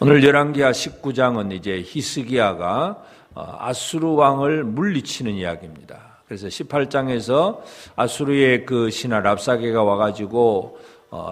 오늘 열왕기하 19장은 이제 히스기야가 아수르 왕을 물리치는 이야기입니다. 그래서 18장에서 아수르의 그 신하 랍사게가 와가지고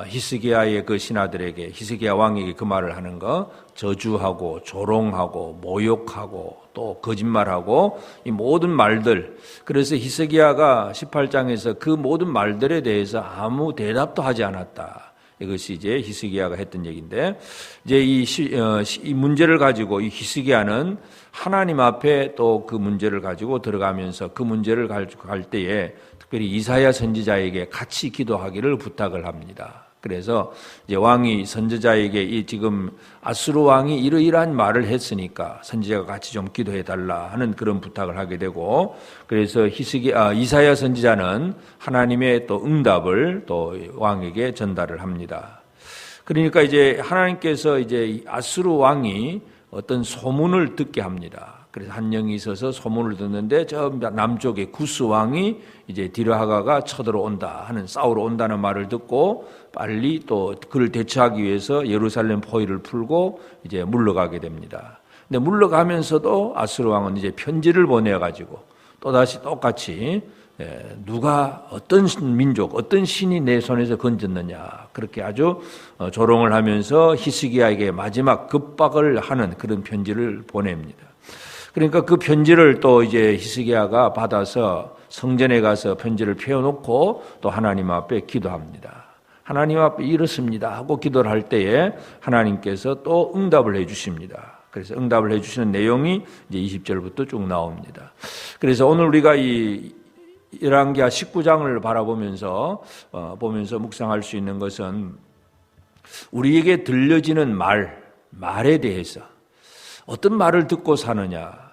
히스기야의 그 신하들에게, 히스기야 왕에게 그 말을 하는 거, 저주하고 조롱하고 모욕하고 또 거짓말하고 이 모든 말들. 그래서 히스기야가 18장에서 그 모든 말들에 대해서 아무 대답도 하지 않았다. 이것이 이제 히스기야가 했던 얘기인데, 이제 이 문제를 가지고 이 히스기야는 하나님 앞에 또 그 문제를 가지고 들어가면서 그 문제를 가지고 갈 때에 특별히 이사야 선지자에게 같이 기도하기를 부탁을 합니다. 그래서 이제 왕이 선지자에게 이 지금 아수르 왕이 이러이러한 말을 했으니까 선지자가 같이 좀 기도해 달라 하는 그런 부탁을 하게 되고, 그래서 이사야 선지자는 하나님의 또 응답을 또 왕에게 전달을 합니다. 그러니까 이제 하나님께서 이제 아수르 왕이 어떤 소문을 듣게 합니다. 그래서 한 영이 있어서 소문을 듣는데 저 남쪽에 구스 왕이 이제 디르하가가 쳐들어온다 하는, 싸우러 온다는 말을 듣고 빨리 또 그를 대처하기 위해서 예루살렘 포위를 풀고 이제 물러가게 됩니다. 근데 물러가면서도 아수르 왕은 이제 편지를 보내가지고 또다시 똑같이 누가 어떤 민족, 어떤 신이 내 손에서 건졌느냐, 그렇게 아주 조롱을 하면서 히스기야에게 마지막 급박을 하는 그런 편지를 보냅니다. 그러니까 그 편지를 또 이제 히스기야가 받아서 성전에 가서 편지를 펴놓고 또 하나님 앞에 기도합니다. 하나님 앞에 이렇습니다 하고 기도를 할 때에 하나님께서 또 응답을 해 주십니다. 그래서 응답을 해 주시는 내용이 이제 20절부터 쭉 나옵니다. 그래서 오늘 우리가 이 열왕기하 19장을 바라보면서 묵상할 수 있는 것은 우리에게 들려지는 말에 대해서 어떤 말을 듣고 사느냐.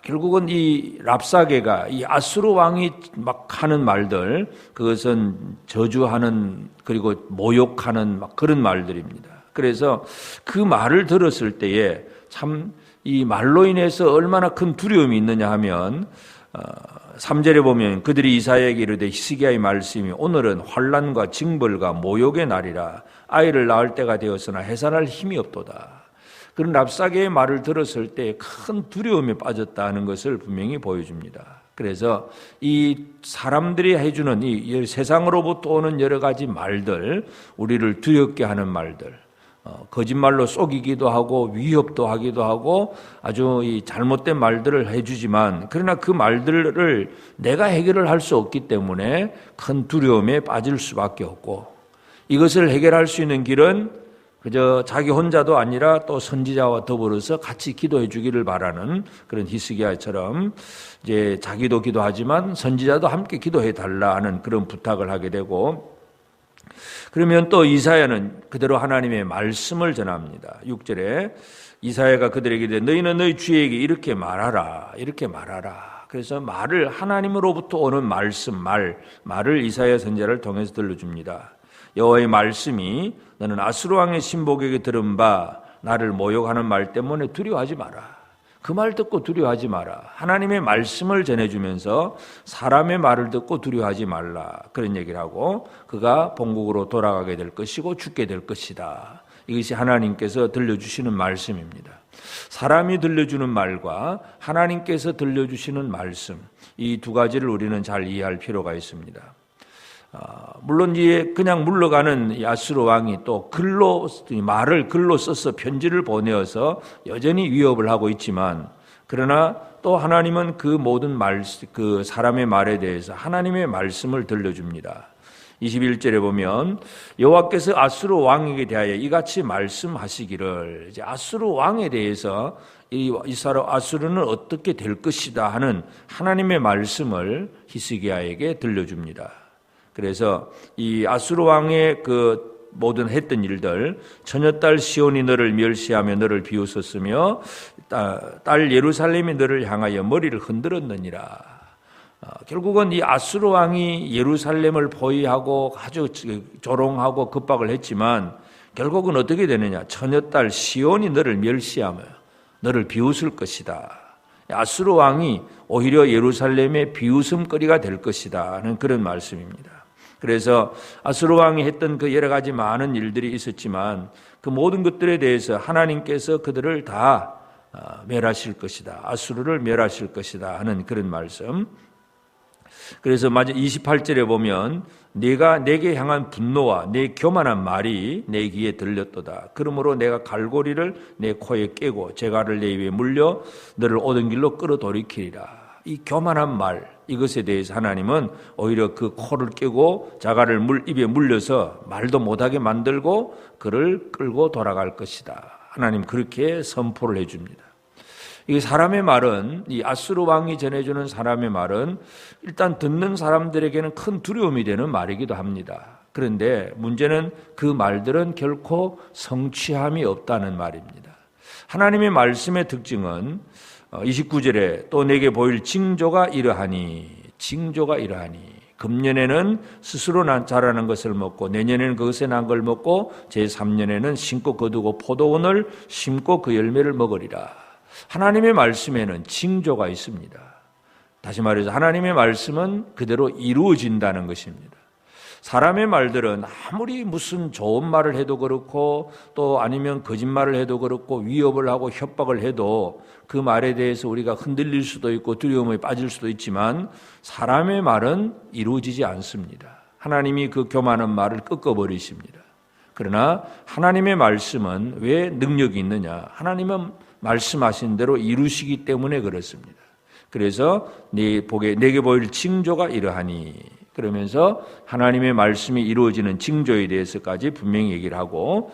결국은 이 랍사게가 이 아수르 왕이 막 하는 말들, 그것은 저주하는 그리고 모욕하는 막 그런 말들입니다. 그래서 그 말을 들었을 때에 참 이 말로 인해서 얼마나 큰 두려움이 있느냐 하면 3절에 보면 그들이 이사야에게 이르되 히스기야의 말씀이 오늘은 환난과 징벌과 모욕의 날이라 아이를 낳을 때가 되었으나 해산할 힘이 없도다. 그런 랍사게의 말을 들었을 때 큰 두려움에 빠졌다는 것을 분명히 보여줍니다. 그래서 이 사람들이 해주는 이 세상으로부터 오는 여러 가지 말들, 우리를 두렵게 하는 말들, 거짓말로 속이기도 하고 위협도 하기도 하고 아주 이 잘못된 말들을 해주지만, 그러나 그 말들을 내가 해결을 할 수 없기 때문에 큰 두려움에 빠질 수밖에 없고, 이것을 해결할 수 있는 길은 그저 자기 혼자도 아니라 또 선지자와 더불어서 같이 기도해 주기를 바라는 그런 히스기야처럼 이제 자기도 기도하지만 선지자도 함께 기도해 달라 하는 그런 부탁을 하게 되고, 그러면 또 이사야는 그대로 하나님의 말씀을 전합니다. 6절에 이사야가 그들에게 이르되 너희는 너희 주에게 이렇게 말하라. 그래서 말을, 하나님으로부터 오는 말을 이사야 선지자를 통해서 들려줍니다. 여호와의 말씀이 너는 아수르 왕의 신복에게 들은 바 나를 모욕하는 말 때문에 두려워하지 마라. 그 말 듣고 두려워하지 마라. 하나님의 말씀을 전해주면서 사람의 말을 듣고 두려워하지 말라. 그런 얘기를 하고 그가 본국으로 돌아가게 될 것이고 죽게 될 것이다. 이것이 하나님께서 들려주시는 말씀입니다. 사람이 들려주는 말과 하나님께서 들려주시는 말씀, 이 두 가지를 우리는 잘 이해할 필요가 있습니다. 물론 이제 그냥 물러가는 이 아수르 왕이 또 말을 글로 써서 편지를 보내어서 여전히 위협을 하고 있지만, 그러나 또 하나님은 그 모든 그 사람의 말에 대해서 하나님의 말씀을 들려줍니다. 21절에 보면 여호와께서 아수르 왕에게 대하여 이같이 말씀하시기를, 이제 아수르 왕에 대해서 아수르는 어떻게 될 것이다 하는 하나님의 말씀을 히스기야에게 들려줍니다. 그래서 이 아수르 왕의 그 모든 했던 일들, 처녀딸 시온이 너를 멸시하며 너를 비웃었으며 딸 예루살렘이 너를 향하여 머리를 흔들었느니라. 결국은 이 아수르 왕이 예루살렘을 포위하고 아주 조롱하고 급박을 했지만 결국은 어떻게 되느냐, 처녀딸 시온이 너를 멸시하며 너를 비웃을 것이다. 아수르 왕이 오히려 예루살렘의 비웃음거리가 될 것이다 하는 그런 말씀입니다. 그래서 아수르 왕이 했던 그 여러 가지 많은 일들이 있었지만 그 모든 것들에 대해서 하나님께서 그들을 다 멸하실 것이다. 아수르를 멸하실 것이다 하는 그런 말씀. 그래서 마저 28절에 보면 네가 내게 향한 분노와 내 교만한 말이 내 귀에 들렸도다. 그러므로 내가 갈고리를 내 코에 깨고 재갈을 내 입에 물려 너를 오던 길로 끌어돌이키리라. 이 교만한 말, 이것에 대해서 하나님은 오히려 그 코를 깨고 자갈을 입에 물려서 말도 못하게 만들고 그를 끌고 돌아갈 것이다. 하나님 그렇게 선포를 해줍니다. 이 사람의 말은, 이 아수르 왕이 전해주는 사람의 말은 일단 듣는 사람들에게는 큰 두려움이 되는 말이기도 합니다. 그런데 문제는 그 말들은 결코 성취함이 없다는 말입니다. 하나님의 말씀의 특징은 29절에 또 내게 보일 징조가 이러하니 금년에는 스스로 자라는 것을 먹고 내년에는 그것에 난 걸 먹고 제3년에는 심고 거두고 포도원을 심고 그 열매를 먹으리라. 하나님의 말씀에는 징조가 있습니다. 다시 말해서 하나님의 말씀은 그대로 이루어진다는 것입니다. 사람의 말들은 아무리 무슨 좋은 말을 해도 그렇고 또 아니면 거짓말을 해도 그렇고 위협을 하고 협박을 해도 그 말에 대해서 우리가 흔들릴 수도 있고 두려움에 빠질 수도 있지만 사람의 말은 이루어지지 않습니다. 하나님이 그 교만한 말을 꺾어버리십니다. 그러나 하나님의 말씀은 왜 능력이 있느냐? 하나님은 말씀하신 대로 이루시기 때문에 그렇습니다. 그래서 내게 보일 징조가 이러하니 그러면서 하나님의 말씀이 이루어지는 징조에 대해서까지 분명히 얘기를 하고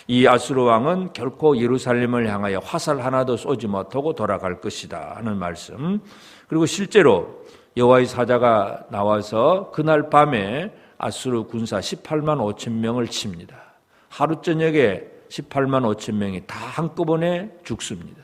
이 아수르 왕은 결코 예루살렘을 향하여 화살 하나도 쏘지 못하고 돌아갈 것이다 하는 말씀. 그리고 실제로 여호와의 사자가 나와서 그날 밤에 아수르 군사 18만 5천 명을 칩니다. 하루 저녁에 18만 5천 명이 다 한꺼번에 죽습니다.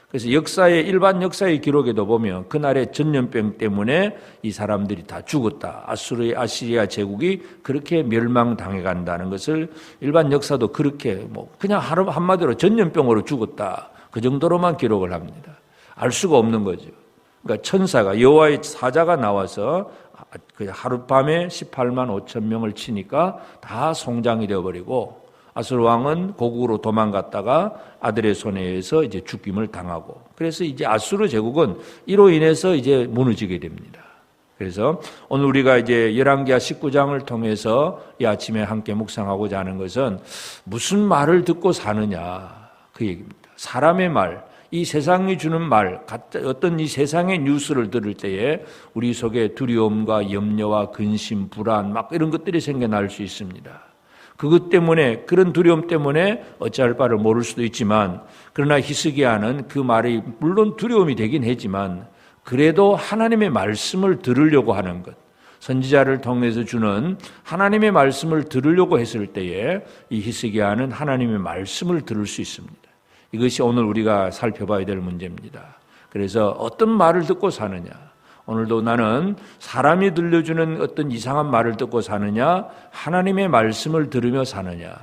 그래서 일반 역사의 기록에도 보면 그날의 전염병 때문에 이 사람들이 다 죽었다. 아시리아 제국이 그렇게 멸망당해 간다는 것을 일반 역사도 그렇게 그냥 한마디로 전염병으로 죽었다. 그 정도로만 기록을 합니다. 알 수가 없는 거죠. 그러니까 천사가 여호와의 사자가 나와서 하룻밤에 18만 5천 명을 치니까 다 송장이 되어버리고 아수르 왕은 고국으로 도망갔다가 아들의 손에 의해서 이제 죽임을 당하고 그래서 이제 아수르 제국은 이로 인해서 이제 무너지게 됩니다. 그래서 오늘 우리가 이제 열왕기하 19장을 통해서 이 아침에 함께 묵상하고자 하는 것은 무슨 말을 듣고 사느냐 그 얘기입니다. 사람의 말, 이 세상이 주는 말, 어떤 이 세상의 뉴스를 들을 때에 우리 속에 두려움과 염려와 근심, 불안 막 이런 것들이 생겨날 수 있습니다. 그것 때문에 그런 두려움 때문에 어찌할 바를 모를 수도 있지만 그러나 히스기야는 그 말이 물론 두려움이 되긴 했지만 그래도 하나님의 말씀을 들으려고 하는 것 선지자를 통해서 주는 하나님의 말씀을 들으려고 했을 때에 이 히스기야는 하나님의 말씀을 들을 수 있습니다. 이것이 오늘 우리가 살펴봐야 될 문제입니다. 그래서 어떤 말을 듣고 사느냐 오늘도 나는 사람이 들려주는 어떤 이상한 말을 듣고 사느냐 하나님의 말씀을 들으며 사느냐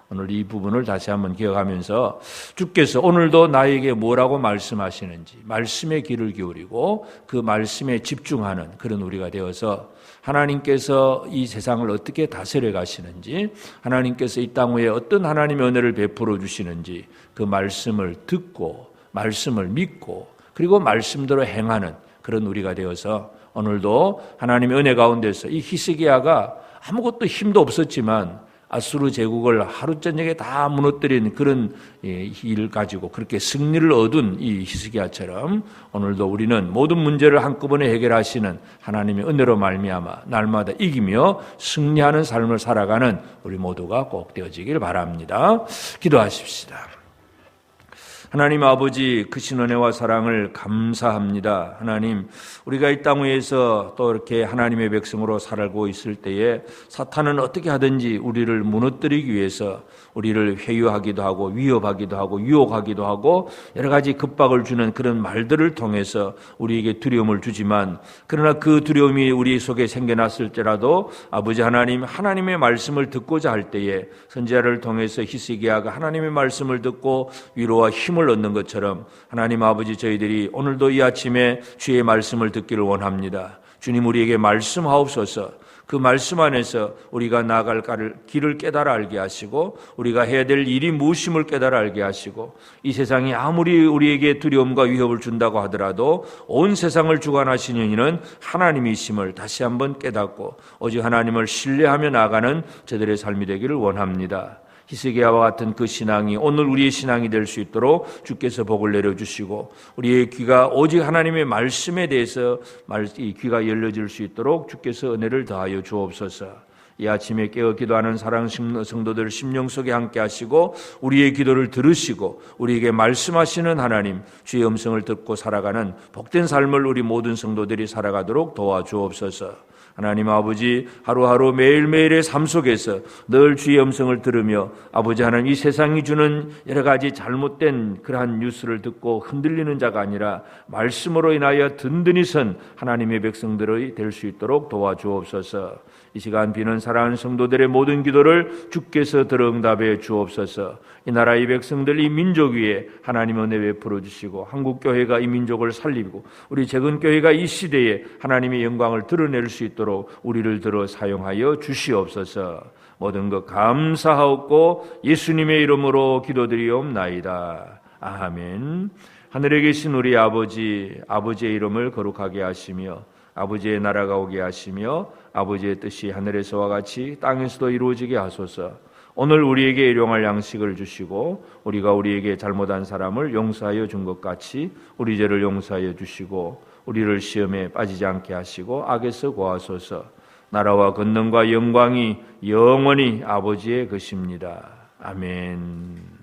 오늘 이 부분을 다시 한번 기억하면서 주께서 오늘도 나에게 뭐라고 말씀하시는지 말씀에 귀를 기울이고 그 말씀에 집중하는 그런 우리가 되어서 하나님께서 이 세상을 어떻게 다스려 가시는지 하나님께서 이 땅 위에 어떤 하나님의 은혜를 베풀어 주시는지 그 말씀을 듣고 말씀을 믿고 그리고 말씀대로 행하는 그런 우리가 되어서 오늘도 하나님의 은혜 가운데서 이 히스기야가 아무것도 힘도 없었지만 아수르 제국을 하루 저녁에 다 무너뜨린 그런 일을 가지고 그렇게 승리를 얻은 이 히스기야처럼 오늘도 우리는 모든 문제를 한꺼번에 해결하시는 하나님의 은혜로 말미암아 날마다 이기며 승리하는 삶을 살아가는 우리 모두가 꼭 되어지길 바랍니다. 기도하십시다. 하나님 아버지 크신 은혜와 사랑을 감사합니다. 하나님 우리가 이 땅 위에서 또 이렇게 하나님의 백성으로 살고 있을 때에 사탄은 어떻게 하든지 우리를 무너뜨리기 위해서 우리를 회유하기도 하고 위협하기도 하고 유혹하기도 하고 여러 가지 급박을 주는 그런 말들을 통해서 우리에게 두려움을 주지만 그러나 그 두려움이 우리 속에 생겨났을지라도 아버지 하나님 하나님의 말씀을 듣고자 할 때에 선지자를 통해서 히스기야가 하나님의 말씀을 듣고 위로와 힘을 얻는 것처럼 하나님 아버지 저희들이 오늘도 이 아침에 주의 말씀을 듣기를 원합니다. 주님 우리에게 말씀하옵소서. 그 말씀 안에서 우리가 나아갈 길을 깨달아 알게 하시고 우리가 해야 될 일이 무엇임을 깨달아 알게 하시고 이 세상이 아무리 우리에게 두려움과 위협을 준다고 하더라도 온 세상을 주관하시는 이는 하나님이심을 다시 한번 깨닫고 오직 하나님을 신뢰하며 나아가는 저들의 삶이 되기를 원합니다. 히스기야와 같은 그 신앙이 오늘 우리의 신앙이 될 수 있도록 주께서 복을 내려주시고 우리의 귀가 오직 하나님의 말씀에 대해서 이 귀가 열려질 수 있도록 주께서 은혜를 더하여 주옵소서. 이 아침에 깨어 기도하는 사랑하는 성도들 심령 속에 함께 하시고 우리의 기도를 들으시고 우리에게 말씀하시는 하나님 주의 음성을 듣고 살아가는 복된 삶을 우리 모든 성도들이 살아가도록 도와주옵소서. 하나님 아버지 하루하루 매일매일의 삶 속에서 늘 주의 음성을 들으며 아버지 하나님 이 세상이 주는 여러 가지 잘못된 그러한 뉴스를 듣고 흔들리는 자가 아니라 말씀으로 인하여 든든히 선 하나님의 백성들이 될 수 있도록 도와주옵소서. 이 시간 비는 사랑하는 성도들의 모든 기도를 주께서 들어 응답해 주옵소서. 이 나라 이 백성들 이 민족 위에 하나님 은혜 베풀어 주시고 한국교회가 이 민족을 살리고 우리 재건교회가 이 시대에 하나님의 영광을 드러낼 수 있도록 우리를 들어 사용하여 주시옵소서. 모든 것 감사하옵고 예수님의 이름으로 기도드리옵나이다. 아멘. 하늘에 계신 우리 아버지의 이름을 거룩하게 하시며 아버지의 나라가 오게 하시며 아버지의 뜻이 하늘에서와 같이 땅에서도 이루어지게 하소서. 오늘 우리에게 일용할 양식을 주시고 우리가 우리에게 잘못한 사람을 용서하여 준 것 같이 우리 죄를 용서하여 주시고 우리를 시험에 빠지지 않게 하시고 악에서 구하소서. 나라와 권능과 영광이 영원히 아버지의 것입니다. 아멘.